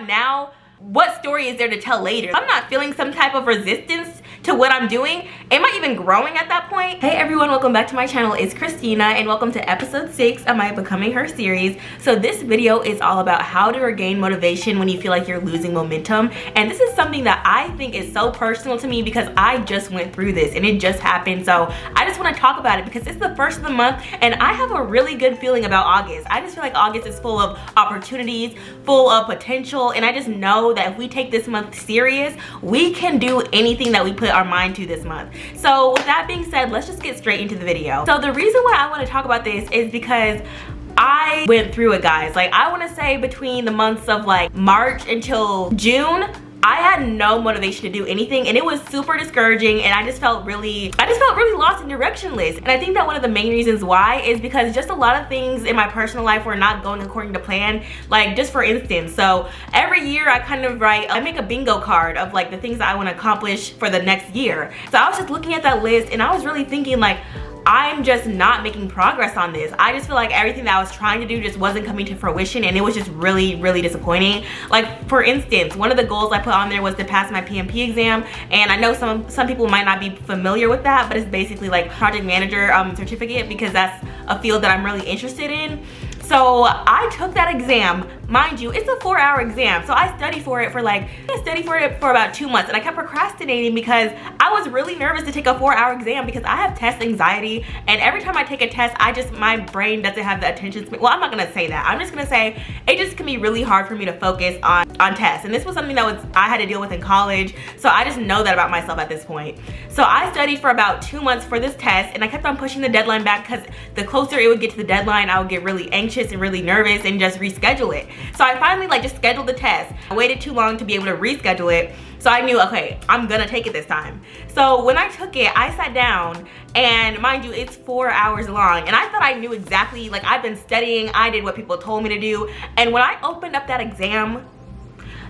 out now, what story is there to tell later? I'm not feeling some type of resistance to what I'm doing. Am I even growing at that point? Hey everyone, welcome back to my channel. It's Christina and welcome to episode 6 of my Becoming Her series. So this video is all about how to regain motivation when you feel like you're losing momentum. And this is something that I think is so personal to me because I just went through this and it just happened. So I just want to talk about it because it's the first of the month and I have a really good feeling about August. I just feel like August is full of opportunities, full of potential, and I just know that if we take this month serious, we can do anything that we put our mind to this month. So with that being said, let's just get straight into the video. So the reason why I want to talk about this is because I went through it, guys. Like, I want to say between the months of like March until June, I had no motivation to do anything and it was super discouraging and I just felt really lost and directionless. And I think that one of the main reasons why is because just a lot of things in my personal life were not going according to plan. Like, just for instance, so every year I make a bingo card of like the things that I want to accomplish for the next year. So I was just looking at that list and I was really thinking like, I'm just not making progress on this. I just feel like everything that I was trying to do just wasn't coming to fruition and it was just really disappointing. Like, for instance, one of the goals I put on there was to pass my PMP exam, and I know some people might not be familiar with that, but it's basically like project manager certificate because that's a field that I'm really interested in. So I took that exam. Mind you, it's a 4-hour exam. So I studied for it for about 2 months and I kept procrastinating because I was really nervous to take a 4-hour exam because I have test anxiety, and every time I take a test, my brain doesn't have the attention span. Well, I'm not gonna say that. I'm just gonna say it just can be really hard for me to focus on tests. And this was something that I had to deal with in college. So I just know that about myself at this point. So I studied for about 2 months for this test and I kept on pushing the deadline back because the closer it would get to the deadline, I would get really anxious and really nervous and just reschedule it. So I finally just scheduled the test. I waited too long to be able to reschedule it. So I knew, okay, I'm gonna take it this time. So when I took it, I sat down and mind you, it's 4 hours long. And I thought I knew exactly, like, I've been studying, I did what people told me to do. And when I opened up that exam,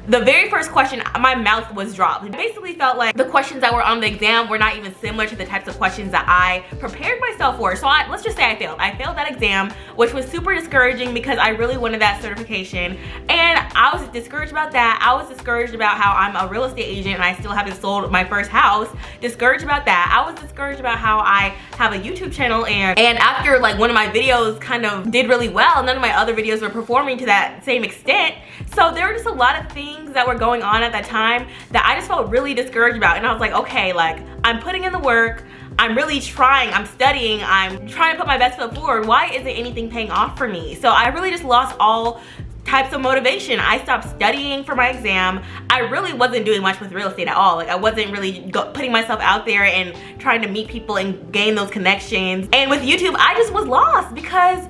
the very first question, my mouth was dropped. It basically felt like the questions that were on the exam were not even similar to the types of questions that I prepared myself for. So let's just say I failed. I failed that exam, which was super discouraging because I really wanted that certification. And I was discouraged about that. I was discouraged about how I'm a real estate agent and I still haven't sold my first house. Discouraged about that. I was discouraged about how I have a YouTube channel and after like one of my videos kind of did really well, none of my other videos were performing to that same extent. So there were just a lot of things that were going on at that time that I just felt really discouraged about. And I was like, okay, like, I'm putting in the work, I'm really trying, I'm studying, I'm trying to put my best foot forward. Why isn't anything paying off for me? So I really just lost all types of motivation. I stopped studying for my exam. I really wasn't doing much with real estate at all. Like, I wasn't really putting myself out there and trying to meet people and gain those connections. And with YouTube, I just was lost because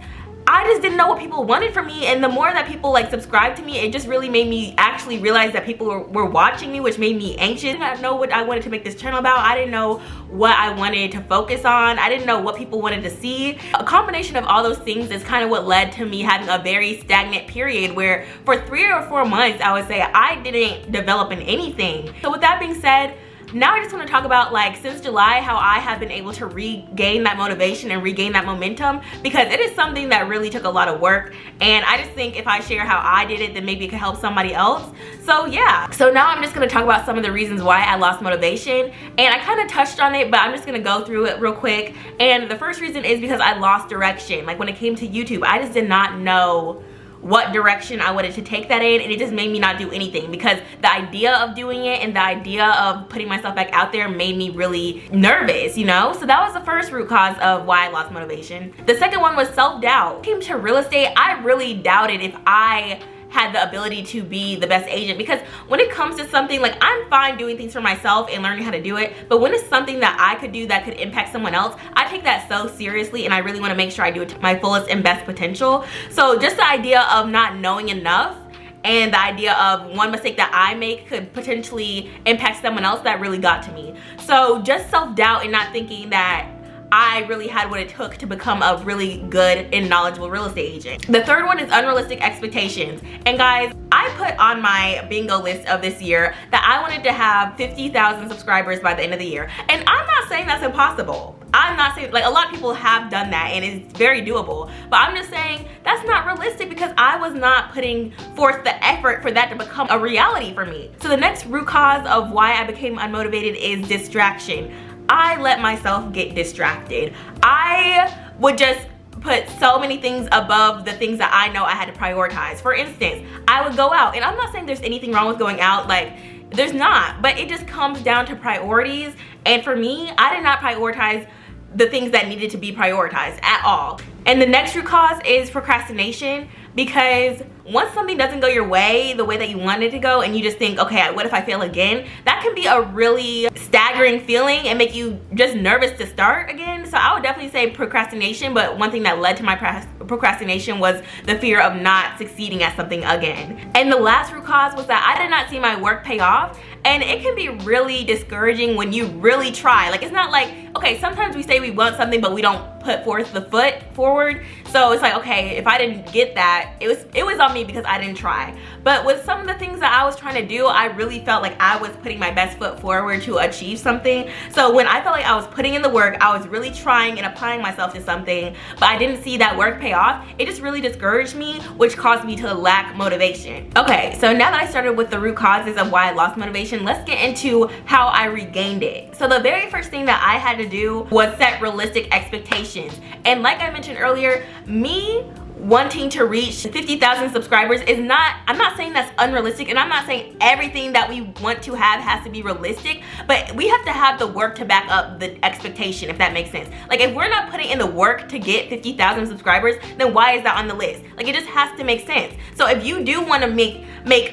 I just didn't know what people wanted from me, and the more that people like subscribed to me, it just really made me actually realize that people were watching me, which made me anxious. I didn't know what I wanted to make this channel about. I didn't know what I wanted to focus on. I didn't know what people wanted to see. A combination of all those things is kind of what led to me having a very stagnant period where for 3 or 4 months, I would say I didn't develop in anything. So with that being said, now I just want to talk about, like, since July, how I have been able to regain that motivation and regain that momentum, because it is something that really took a lot of work. And I just think if I share how I did it, then maybe it could help somebody else. So yeah, so now I'm just going to talk about some of the reasons why I lost motivation. And I kind of touched on it, but I'm just going to go through it real quick. And the first reason is because I lost direction. Like, when it came to YouTube, I just did not know what direction I wanted to take that in, and it just made me not do anything because the idea of doing it and the idea of putting myself back out there made me really nervous, you know? So that was the first root cause of why I lost motivation. The second one was self-doubt. When it came to real estate, I really doubted if I had the ability to be the best agent, because when it comes to something, like, I'm fine doing things for myself and learning how to do it, but when it's something that I could do that could impact someone else, I take that so seriously and I really want to make sure I do it to my fullest and best potential. So just the idea of not knowing enough and the idea of one mistake that I make could potentially impact someone else, that really got to me. So just self-doubt and not thinking that I really had what it took to become a really good and knowledgeable real estate agent. The third one is unrealistic expectations. And guys, I put on my bingo list of this year that I wanted to have 50,000 subscribers by the end of the year. And I'm not saying that's impossible. I'm not saying, like, a lot of people have done that and it's very doable, but I'm just saying that's not realistic because I was not putting forth the effort for that to become a reality for me. So the next root cause of why I became unmotivated is distraction. I let myself get distracted. I would just put so many things above the things that I know I had to prioritize. For instance, I would go out, and I'm not saying there's anything wrong with going out, like, there's not, but it just comes down to priorities. And for me, I did not prioritize the things that needed to be prioritized at all. And the next root cause is procrastination, because once something doesn't go your way the way that you want it to go, and you just think, okay, what if I fail again? That can be a really staggering feeling and make you just nervous to start again. So I would definitely say procrastination, but one thing that led to my procrastination was the fear of not succeeding at something again. And the last root cause was that I did not see my work pay off. And it can be really discouraging when you really try. Like, it's not like, okay, sometimes we say we want something but we don't put forth the foot forward. So it's like, okay, if I didn't get that, it was on me because I didn't try. But with some of the things that I was trying to do, I really felt like I was putting my best foot forward to achieve something. So when I felt like I was putting in the work, I was really trying and applying myself to something, but I didn't see that work pay off, it just really discouraged me, which caused me to lack motivation. Okay, so now that I started with the root causes of why I lost motivation, let's get into how I regained it. So the very first thing that I had to do was set realistic expectations. And like I mentioned earlier, me wanting to reach 50,000 subscribers is not, I'm not saying that's unrealistic, and I'm not saying everything that we want to have has to be realistic, but we have to have the work to back up the expectation, if that makes sense. Like, if we're not putting in the work to get 50,000 subscribers, then why is that on the list? Like, it just has to make sense. So if you do want to make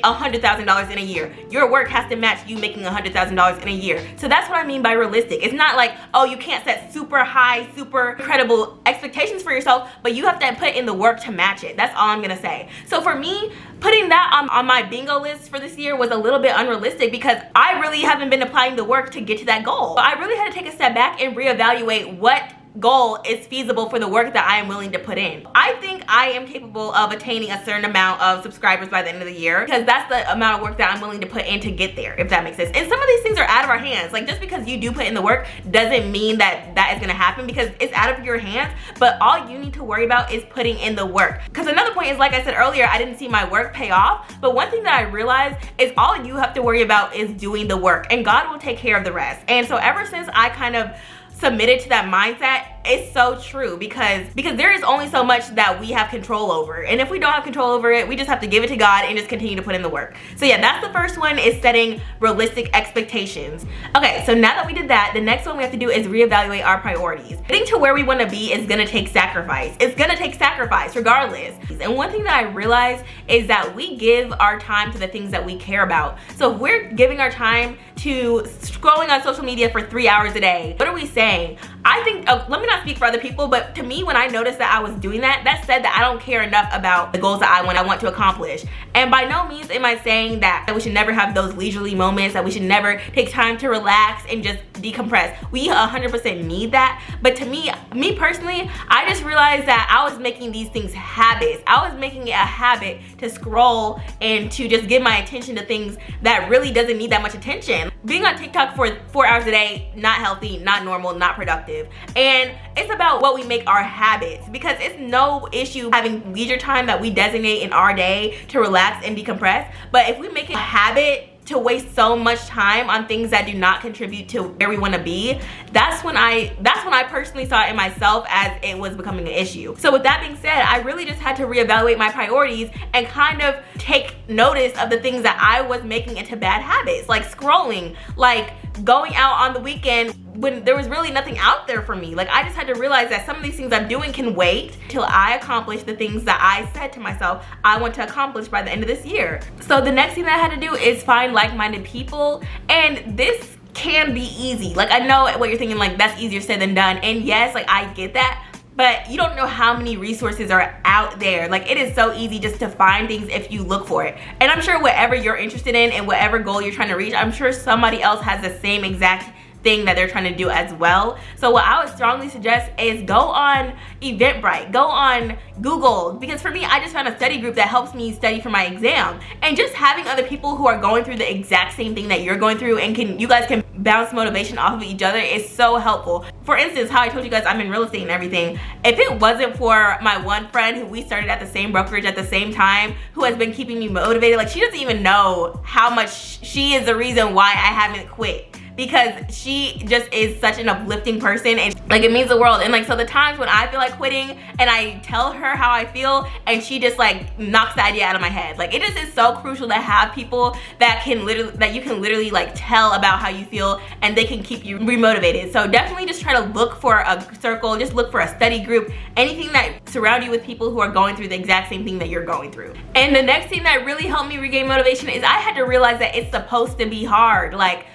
$100,000 in a year, your work has to match you making $100,000 in a year. So that's what I mean by realistic. It's not like, oh, you can't set super high, super incredible expectations for yourself, but you have to put in the work to match it. That's all I'm gonna say. So for me, putting that on my bingo list for this year was a little bit unrealistic because I really haven't been applying the work to get to that goal. So I really had to take a step back and reevaluate what goal is feasible for the work that I am willing to put in. I think I am capable of attaining a certain amount of subscribers by the end of the year because that's the amount of work that I'm willing to put in to get there, if that makes sense. And some of these things are out of our hands. Like, just because you do put in the work doesn't mean that that is gonna happen, because it's out of your hands, but all you need to worry about is putting in the work. Because another point is, like I said earlier, I didn't see my work pay off, but one thing that I realized is all you have to worry about is doing the work, and God will take care of the rest. And so ever since I kind of submitted to that mindset, it's so true, because there is only so much that we have control over, and if we don't have control over it, we just have to give it to God and just continue to put in the work. So yeah, that's the first one, is setting realistic expectations. Okay, so now that we did that, the next one we have to do is reevaluate our priorities. Getting to where we want to be is gonna take sacrifice. It's gonna take sacrifice regardless. And one thing that I realized is that we give our time to the things that we care about. So if we're giving our time to scrolling on social media for 3 hours a day, what are we saying? I think, let me not speak for other people, but to me, when I noticed that I was doing that, that said that I don't care enough about the goals that I want to accomplish. And by no means am I saying that we should never have those leisurely moments, that we should never take time to relax and just decompress. We 100% need that. But to me personally, I just realized that I was making these things habits. I was making it a habit to scroll and to just give my attention to things that really doesn't need that much attention. Being on TikTok for 4 hours a day, not healthy, not normal, not productive. And it's about what we make our habits, because it's no issue having leisure time that we designate in our day to relax and decompress. But if we make it a habit to waste so much time on things that do not contribute to where we want to be, that's when I personally saw it in myself as it was becoming an issue. So with that being said, I really just had to reevaluate my priorities and kind of take notice of the things that I was making into bad habits, like scrolling, like going out on the weekend when there was really nothing out there for me. Like, I just had to realize that some of these things I'm doing can wait till I accomplish the things that I said to myself I want to accomplish by the end of this year. So the next thing that I had to do is find like-minded people, and this can be easy. Like, I know what you're thinking, like, that's easier said than done, and yes, like, I get that, but you don't know how many resources are out there. Like, it is so easy just to find things if you look for it. And I'm sure whatever you're interested in and whatever goal you're trying to reach, I'm sure somebody else has the same exact thing that they're trying to do as well. So what I would strongly suggest is go on Eventbrite, go on Google, because for me, I just found a study group that helps me study for my exam. And just having other people who are going through the exact same thing that you're going through and you guys can bounce motivation off of each other is so helpful. For instance, how I told you guys I'm in real estate and everything, if it wasn't for my one friend who we started at the same brokerage at the same time, who has been keeping me motivated, like she doesn't even know how much she is the reason why I haven't quit, because she just is such an uplifting person and like it means the world. And like, so the times when I feel like quitting and I tell her how I feel and she just like knocks the idea out of my head, like it just is so crucial to have people that you can literally like tell about how you feel and they can keep you remotivated. So definitely just try to look for a circle, just look for a study group, anything that surround you with people who are going through the exact same thing that you're going through. And the next thing that really helped me regain motivation is I had to realize that it's supposed to be hard. Like,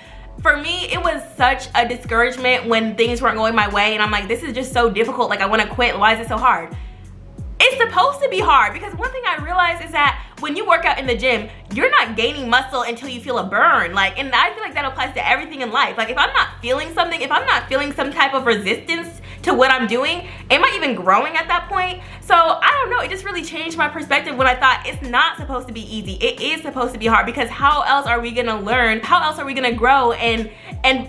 for me, it was such a discouragement when things weren't going my way and I'm like, this is just so difficult, like I want to quit, why is it so hard? It's supposed to be hard, because one thing I realized is that when you work out in the gym, you're not gaining muscle until you feel a burn. Like, and I feel like that applies to everything in life. Like if I'm not feeling something, if I'm not feeling some type of resistance to what I'm doing, am I even growing at that point? So I don't know, it just really changed my perspective when I thought it's not supposed to be easy. It is supposed to be hard, because how else are we gonna learn? How else are we gonna grow and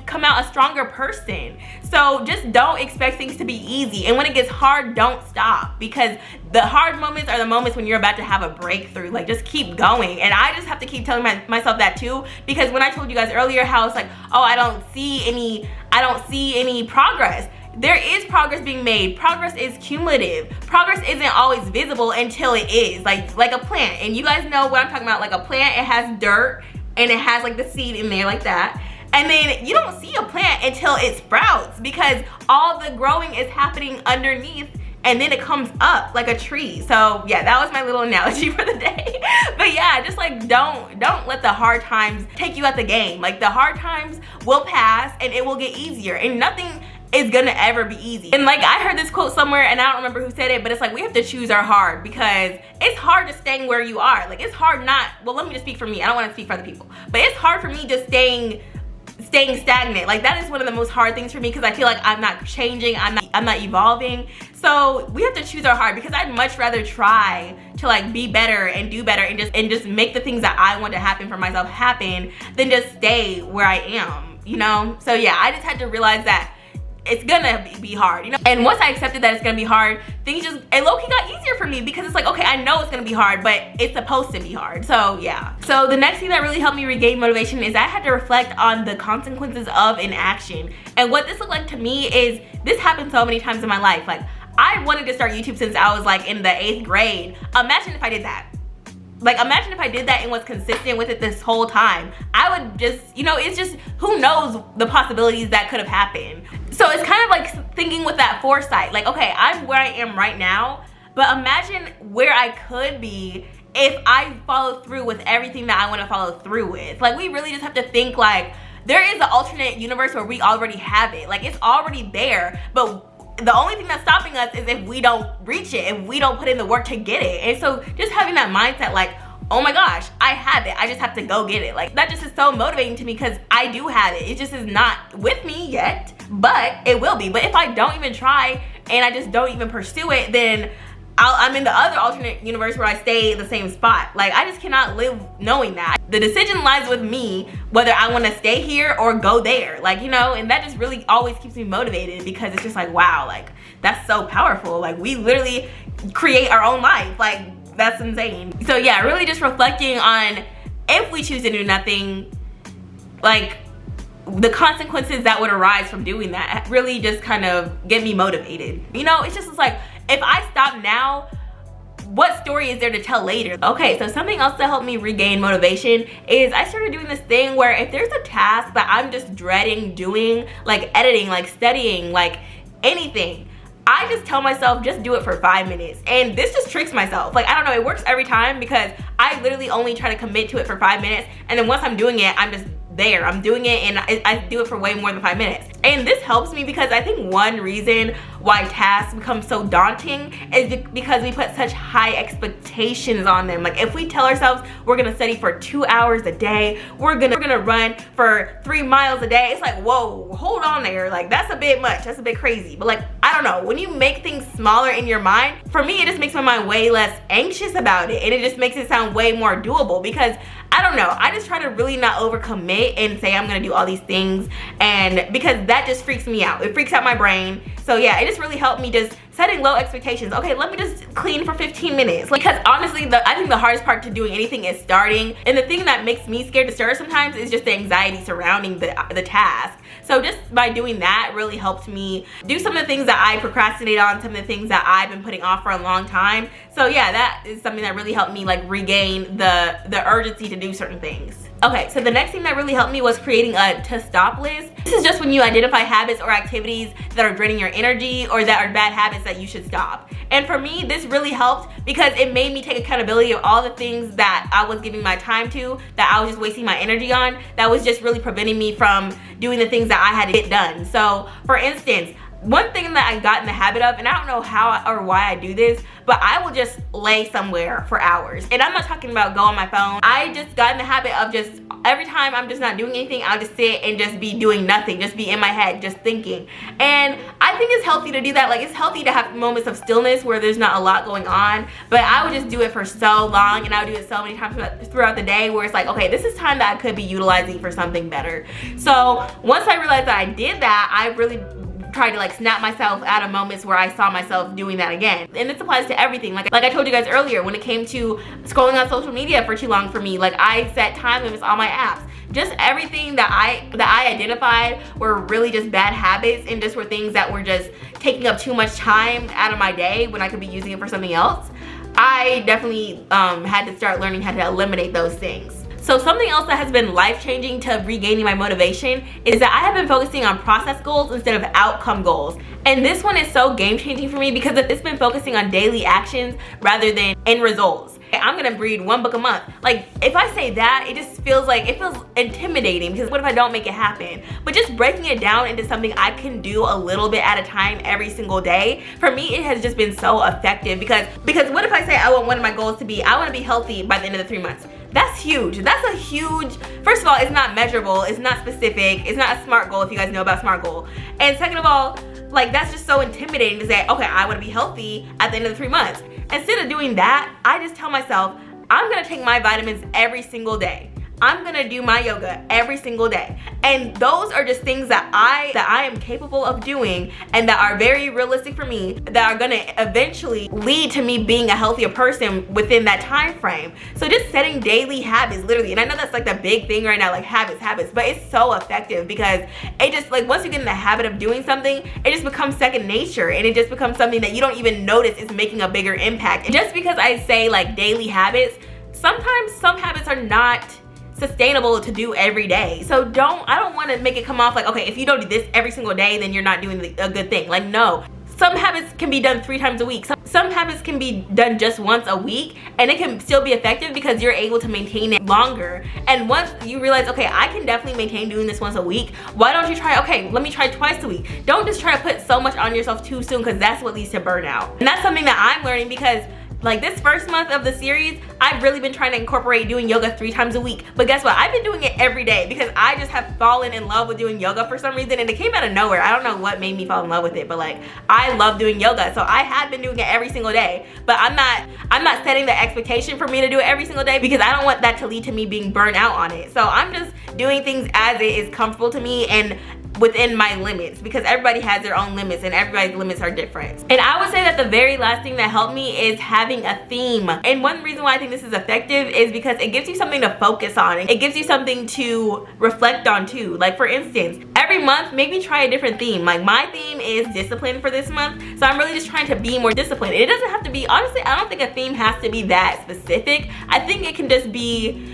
come out a stronger person? So just don't expect things to be easy. And when it gets hard, don't stop, because the hard moments are the moments when you're about to have a breakthrough. Like just keep going. And I just have to keep telling myself that too, because when I told you guys earlier how it's like, oh, I don't see any progress. There is progress being made. Progress is cumulative. Progress isn't always visible until it is. Like a plant. And you guys know what I'm talking about. Like a plant, it has dirt and it has like the seed in there like that. And then you don't see a plant until it sprouts, because all the growing is happening underneath and then it comes up like a tree. So yeah, that was my little analogy for the day. But yeah, just like don't let the hard times take you out the game. Like the hard times will pass and it will get easier, and nothing is gonna ever be easy. And like I heard this quote somewhere and I don't remember who said it, but it's like we have to choose our hard, because it's hard to staying where you are. Like it's hard not, well, let me just speak for me. I don't want to speak for other people, but it's hard for me just staying stagnant. Like that is one of the most hard things for me, because I feel like I'm not changing, I'm not evolving. So we have to choose our hard, because I'd much rather try to like be better and do better and just make the things that I want to happen for myself happen than just stay where I am, you know? So yeah, I just had to realize that it's gonna be hard, you know? And once I accepted that it's gonna be hard, things just, it low-key got easier for me, because it's like, okay, I know it's gonna be hard, but it's supposed to be hard. So yeah. So the next thing that really helped me regain motivation is I had to reflect on the consequences of inaction. And what this looked like to me is, this happened so many times in my life. Like I wanted to start YouTube since I was like in the 8th grade. Imagine if I did that. Like imagine if I did that and was consistent with it this whole time. I would just, you know, it's just, who knows the possibilities that could have happened. So it's kind of like thinking with that foresight. Like, okay, I'm where I am right now, but imagine where I could be if I follow through with everything that I want to follow through with. Like we really just have to think like there is an alternate universe where we already have it. Like it's already there, but the only thing that's stopping us is if we don't reach it, if we don't put in the work to get it. And so just having that mindset like, oh my gosh, I have it, I just have to go get it. Like that just is so motivating to me, because I do have it. It just is not with me yet, but it will be. But if I don't even try and I just don't even pursue it, then I'm in the other alternate universe where I stay in the same spot. Like I just cannot live knowing that. The decision lies with me whether I want to stay here or go there. Like, you know, and that just really always keeps me motivated, because it's just like, wow, like that's so powerful. Like we literally create our own life. Like that's insane. So yeah, really just reflecting on, if we choose to do nothing, like the consequences that would arise from doing that really just kind of get me motivated. You know, it's just like, if I stop now, what story is there to tell later? Okay, so something else that helped me regain motivation is I started doing this thing where if there's a task that I'm just dreading doing, like editing, like studying, like anything, I just tell myself, just do it for 5 minutes. And this just tricks myself. Like, I don't know, it works every time, because I literally only try to commit to it for 5 minutes. And then once I'm doing it, I'm just there. I'm doing it, and I do it for way more than 5 minutes. And this helps me because I think one reason why tasks become so daunting is because we put such high expectations on them. Like if we tell ourselves we're gonna study for 2 hours a day, we're gonna run for 3 miles a day, it's like, whoa, hold on there. Like that's a bit much, that's a bit crazy. But like, I don't know, when you make things smaller in your mind, for me it just makes my mind way less anxious about it, and it just makes it sound way more doable. Because I don't know, I just try to really not overcommit and say I'm gonna do all these things, and because that just freaks me out. It freaks out my brain. So yeah, it just really helped me just setting low expectations. Okay, let me just clean for 15 minutes. Because honestly, I think the hardest part to doing anything is starting. And the thing that makes me scared to start sometimes is just the anxiety surrounding the task. So just by doing that really helped me do some of the things that I procrastinate on, some of the things that I've been putting off for a long time. So yeah, that is something that really helped me like regain the urgency to do certain things. Okay, so the next thing that really helped me was creating a to stop list. This is just when you identify habits or activities that are draining your energy or that are bad habits that you should stop. And for me, this really helped because it made me take accountability of all the things that I was giving my time to, that I was just wasting my energy on, that was just really preventing me from doing the things that I had to get done. So for instance, one thing that I got in the habit of, and I don't know how or why I do this, but I will just lay somewhere for hours. And I'm not talking about go on my phone. I just got in the habit of just, every time I'm just not doing anything, I'll just sit and just be doing nothing, just be in my head, just thinking. And I think it's healthy to do that. Like it's healthy to have moments of stillness where there's not a lot going on, but I would just do it for so long, and I would do it so many times throughout the day where it's like, okay, this is time that I could be utilizing for something better. So once I realized that I did that, I really tried to like snap myself out of moments where I saw myself doing that again. And this applies to everything. Like I told you guys earlier, when it came to scrolling on social media for too long for me, like I set time limits on my apps. Just everything that I identified were really just bad habits, and just were things that were just taking up too much time out of my day when I could be using it for something else. I definitely had to start learning how to eliminate those things. So something else that has been life-changing to regaining my motivation is that I have been focusing on process goals instead of outcome goals. And this one is so game-changing for me because it's been focusing on daily actions rather than end results. I'm gonna read 1 book a month. Like if I say that, it just feels like, it feels intimidating because what if I don't make it happen? But just breaking it down into something I can do a little bit at a time every single day, for me it has just been so effective. Because what if I say I want one of my goals to be, I want to be healthy by the end of the 3 months? That's huge. That's a huge, first of all, it's not measurable, it's not specific, it's not a SMART goal if you guys know about SMART goal. And second of all, like that's just so intimidating to say, okay, I want to be healthy at the end of the 3 months. Instead of doing that, I just tell myself, I'm gonna take my vitamins every single day. I'm gonna do my yoga every single day. And those are just things that I am capable of doing and that are very realistic for me, that are gonna eventually lead to me being a healthier person within that time frame. So just setting daily habits, literally, and I know that's like the big thing right now, like habits, but it's so effective because it just, like, once you get in the habit of doing something, it just becomes second nature, and it just becomes something that you don't even notice is making a bigger impact. And just because I say like daily habits, sometimes some habits are not sustainable to do every day. So I don't want to make it come off like, okay, if you don't do this every single day, then you're not doing a good thing. Like, no. Some habits can be done 3 times a week. Some habits can be done just once a week, and it can still be effective because you're able to maintain it longer. And once you realize, okay, I can definitely maintain doing this once a week, why don't you try, okay, let me try twice a week. Don't just try to put so much on yourself too soon, because that's what leads to burnout. And that's something that I'm learning because like this first month of the series, I've really been trying to incorporate doing yoga 3 times a week. But guess what? I've been doing it every day because I just have fallen in love with doing yoga for some reason, and it came out of nowhere. I don't know what made me fall in love with it, but like I love doing yoga. So I have been doing it every single day, but I'm not setting the expectation for me to do it every single day because I don't want that to lead to me being burnt out on it. So I'm just doing things as it is comfortable to me and within my limits, because everybody has their own limits and everybody's limits are different. And I would say that the very last thing that helped me is having a theme. And one reason why I think this is effective is because it gives you something to focus on. It gives you something to reflect on too. Like for instance, every month maybe try a different theme. Like my theme is discipline for this month, so I'm really just trying to be more disciplined. It doesn't have to be, honestly, I don't think a theme has to be that specific. I think it can just be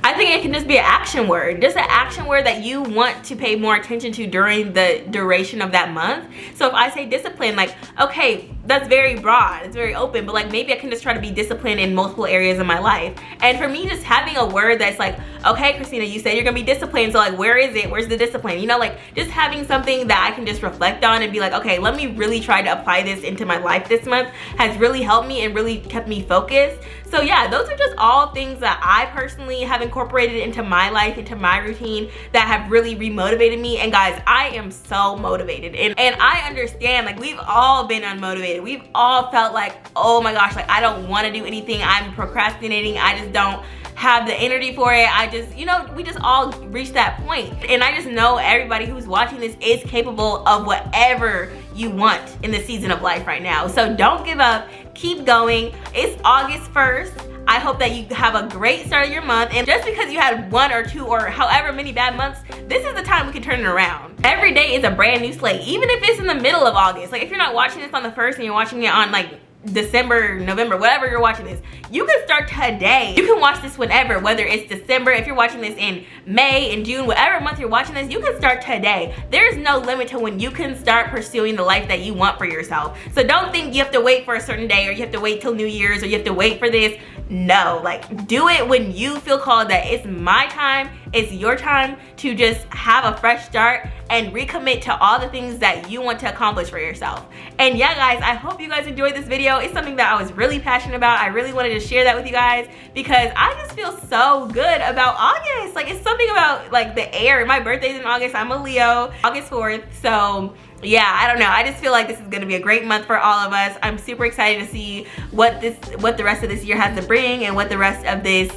an action word, just an action word that you want to pay more attention to during the duration of that month. So if I say discipline, like, okay, that's very broad, it's very open, but like maybe I can just try to be disciplined in multiple areas of my life. And for me, just having a word that's like, okay, Christina, you said you're gonna be disciplined, so like where is it? Where's the discipline? You know, like just having something that I can just reflect on and be like, okay, let me really try to apply this into my life this month has really helped me and really kept me focused. So yeah, those are just all things that I personally have incorporated into my life, into my routine, that have really remotivated me. And guys, I am so motivated, and I understand, like we've all been unmotivated. We've all felt like, oh my gosh, like I don't want to do anything, I'm procrastinating, I just don't have the energy for it. I just, you know, we just all reach that point. And I just know everybody who's watching this is capable of whatever you want in the season of life right now. So don't give up, keep going. It's August 1st. I hope that you have a great start of your month, and just because you had 1 or 2 or however many bad months, this is the time we can turn it around. Every day is a brand new slate, even if it's in the middle of August. Like if you're not watching this on the 1st and you're watching it on like December, November, whatever you're watching this, you can start today. You can watch this whenever, whether it's December, if you're watching this in May, in June, whatever month you're watching this, you can start today. There's no limit to when you can start pursuing the life that you want for yourself. So don't think you have to wait for a certain day, or you have to wait till New Year's, or you have to wait for this. No, like do it when you feel called, that it's my time, it's your time to just have a fresh start and recommit to all the things that you want to accomplish for yourself. And yeah guys, I hope you guys enjoyed this video. It's something that I was really passionate about. I really wanted to share that with you guys because I just feel so good about August. Like it's something about like the air. My birthday's in August, I'm a Leo, August 4th. So yeah, I don't know, I just feel like this is gonna be a great month for all of us. I'm super excited to see what the rest of this year has to bring and what the rest of this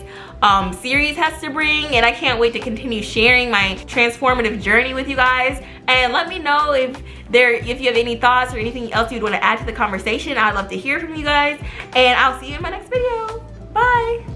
series has to bring, and I can't wait to continue sharing my transformative journey with you guys. And let me know if you have any thoughts or anything else you'd want to add to the conversation. I'd love to hear from you guys, and I'll see you in my next video. Bye.